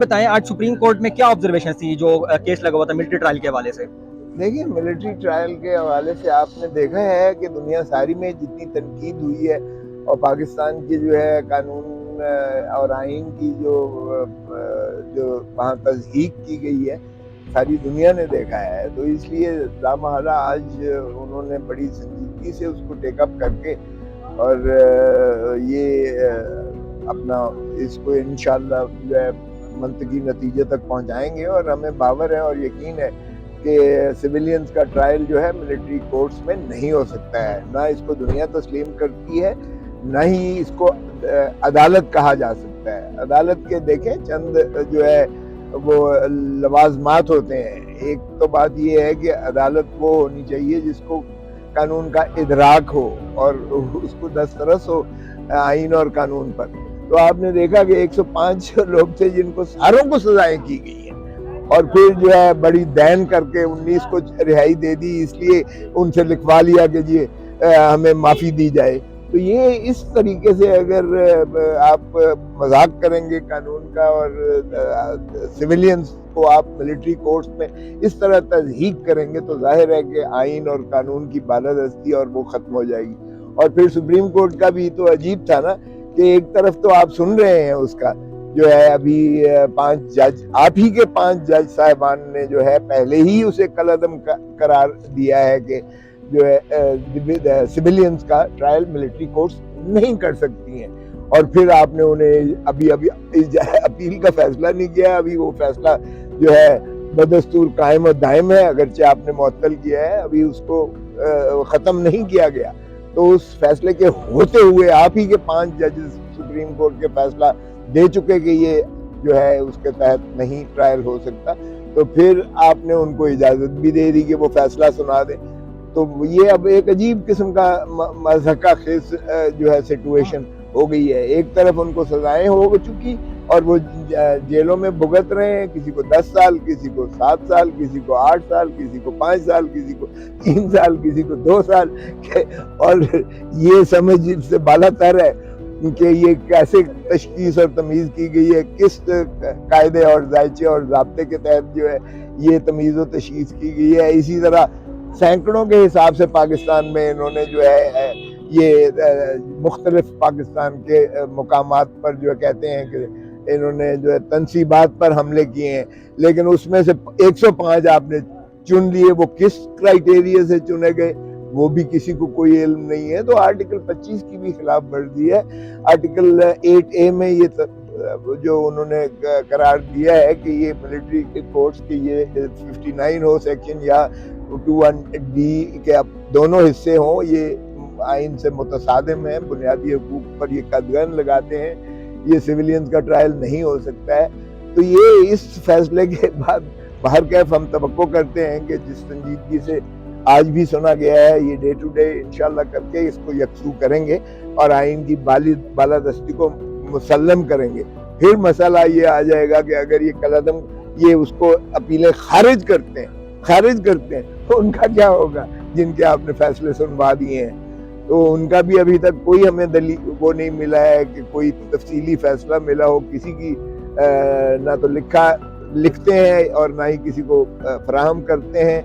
بتائیں آج supreme court میں کیا آبزرویشن تھی جو کیس لگا ہوا تھا ملٹری ٹرائل کے حوالے سے؟ دیکھیے ملٹری ٹرائل کے حوالے سے آپ نے دیکھا ہے کہ دنیا ساری میں جتنی تنقید ہوئی ہے اور پاکستان کی جو ہے قانون اور آئین کی جو وہاں تصحیح کی گئی ہے ساری دنیا نے دیکھا ہے، تو اس لیے لامحالہ آج انہوں نے بڑی سنجیدگی سے اس کو ٹیک اپ کر کے اور یہ اپنا اس کو انشاءاللہ جو ہے منطقی نتیجے تک پہنچائیں گے، اور ہمیں باور ہے اور یقین ہے کہ سویلینز کا ٹرائل جو ہے ملٹری کورٹس میں نہیں ہو سکتا ہے، نہ اس کو دنیا تسلیم کرتی ہے، نہ ہی اس کو عدالت کہا جا سکتا ہے۔ عدالت کے دیکھیں چند جو ہے وہ لوازمات ہوتے ہیں۔ ایک تو بات یہ ہے کہ عدالت وہ ہونی چاہیے جس کو قانون کا ادراک ہو اور اس کو دسترس ہو آئین اور قانون پر۔ تو آپ نے دیکھا کہ 105 لوگ تھے جن کو ساروں کو سزائیں کی گئی ہیں، اور پھر جو ہے بڑی دین کر کے 19 کو رہائی دے دی، اس لیے ان سے لکھوا لیا کہ جی ہمیں معافی دی جائے۔ تو یہ اس طریقے سے اگر آپ مذاق کریں گے قانون کا اور سویلینز کو آپ ملٹری کورٹس میں اس طرح تضحیق کریں گے تو ظاہر ہے کہ آئین اور قانون کی بالادستی اور وہ ختم ہو جائے گی۔ اور پھر سپریم کورٹ کا بھی تو عجیب تھا نا کہ ایک طرف تو آپ سن رہے ہیں اس کا جو ہے ابھی 5 جج، آپ ہی کے 5 جج صاحبان نے جو ہے پہلے ہی اسے کالعدم قرار دیا ہے کہ جو ہے سویلینز کا ٹرائل ملٹری کورٹس نہیں کر سکتی ہیں، اور پھر آپ نے انہیں ابھی اپیل کا فیصلہ نہیں کیا، ابھی وہ فیصلہ جو ہے بدستور قائم و دائم ہے، اگرچہ آپ نے معطل کیا ہے، ابھی اس کو ختم نہیں کیا گیا۔ تو اس فیصلے کے ہوتے ہوئے آپ ہی کے 5 ججز سپریم کورٹ کے فیصلہ دے چکے کہ یہ جو ہے اس کے تحت نہیں ٹرائل ہو سکتا، تو پھر آپ نے ان کو اجازت بھی دے دی کہ وہ فیصلہ سنا دیں۔ تو یہ اب ایک عجیب قسم کا مضحکہ خیز جو ہے سچویشن ہو گئی ہے۔ ایک طرف ان کو سزائیں ہو چکی اور وہ جیلوں میں بھگت رہے ہیں، کسی کو 10 سال، کسی کو 7 سال، کسی کو 8 سال، کسی کو 5 سال، کسی کو 3 سال، کسی کو 2 سال، اور یہ سمجھ سے بالا تر ہے کہ یہ کیسے تشخیص اور تمیز کی گئی ہے، کس قاعدے اور ذائچے اور ضابطے کے تحت جو ہے یہ تمیز و تشخیص کی گئی ہے۔ اسی طرح سینکڑوں کے حساب سے پاکستان میں انہوں نے جو ہے یہ مختلف پاکستان کے مقامات پر جو کہتے ہیں کہ انہوں نے جو ہے تنصیبات پر حملے کیے ہیں، لیکن اس میں سے 105 آپ نے چن لیے، وہ کس کرائیٹیریا سے چنے گئے وہ بھی کسی کو کوئی علم نہیں ہے۔ تو آرٹیکل 25 کی بھی خلاف ورزی ہے۔ آرٹیکل 8A میں یہ جو انہوں نے قرار دیا ہے کہ یہ ملٹری کورٹس کی یہ 59 ہو سیکشن یا 21D کے اب دونوں حصے ہوں، یہ آئین سے متصادم ہیں، بنیادی حقوق پر یہ قدغن لگاتے ہیں، یہ سویلینز کا ٹرائل نہیں ہو سکتا ہے۔ تو یہ اس فیصلے کے بعد بہرکیف ہم توقع کرتے ہیں کہ جس سنجیدگی سے آج بھی سنا گیا ہے، یہ ڈے ٹو ڈے انشاءاللہ کر کے اس کو یکسو کریں گے اور آئین کی بالادستی کو مسلم کریں گے۔ پھر مسئلہ یہ آ جائے گا کہ اگر یہ کالعدم یہ اس کو اپیلیں خارج کرتے ہیں تو ان کا کیا ہوگا جن کے آپ نے فیصلے سنوا دیے ہیں۔ تو ان کا بھی ابھی تک کوئی ہمیں دلیل وہ نہیں ملا ہے کہ کوئی تفصیلی فیصلہ ملا ہو، کسی کی نہ تو لکھتے ہیں اور نہ ہی کسی کو فراہم کرتے ہیں۔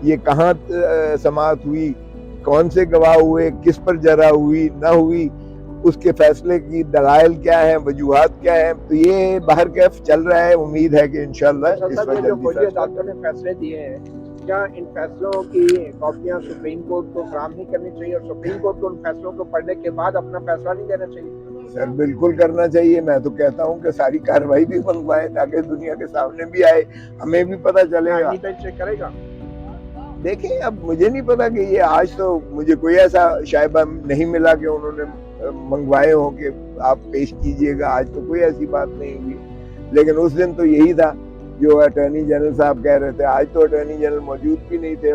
یہ کہاں سماعت ہوئی، کون سے گواہ ہوئے، کس پر جرح ہوئی نہ ہوئی، اس کے فیصلے کی دلائل کیا ہیں، وجوہات کیا ہیں، تو یہ باہر کیف چل رہا ہے۔ امید ہے کہ انشاءاللہ اس پر جلدی ڈاکٹر نے فیصلے دیے ہیں، کیا ان فیصلوں کی کاپیاں سپریم کورٹ کو فراہم نہیں کرنی چاہیے اور سپریم کورٹ کو ان فیصلوں کو پڑھنے کے بعد اپنا فیصلہ نہیں دینا چاہیے؟ سر بالکل کرنا چاہیے، میں تو کہتا ہوں کہ ساری کارروائی بھی منگوائیں تاکہ دنیا کے سامنے بھی آئے، ہمیں بھی پتہ چلے گا۔ چیک کرے گا؟ دیکھیں اب مجھے نہیں پتا کہ یہ آج تو مجھے کوئی ایسا شائبہ نہیں ملا کہ انہوں نے منگوائے ہوں کہ آپ پیش کیجئے گا، آج تو کوئی ایسی بات نہیں ہوئی، لیکن اس دن تو یہی تھا جو اٹارنی جنرل صاحب کہہ رہے تھے۔ آج تو اٹارنی جنرل موجود بھی نہیں تھے۔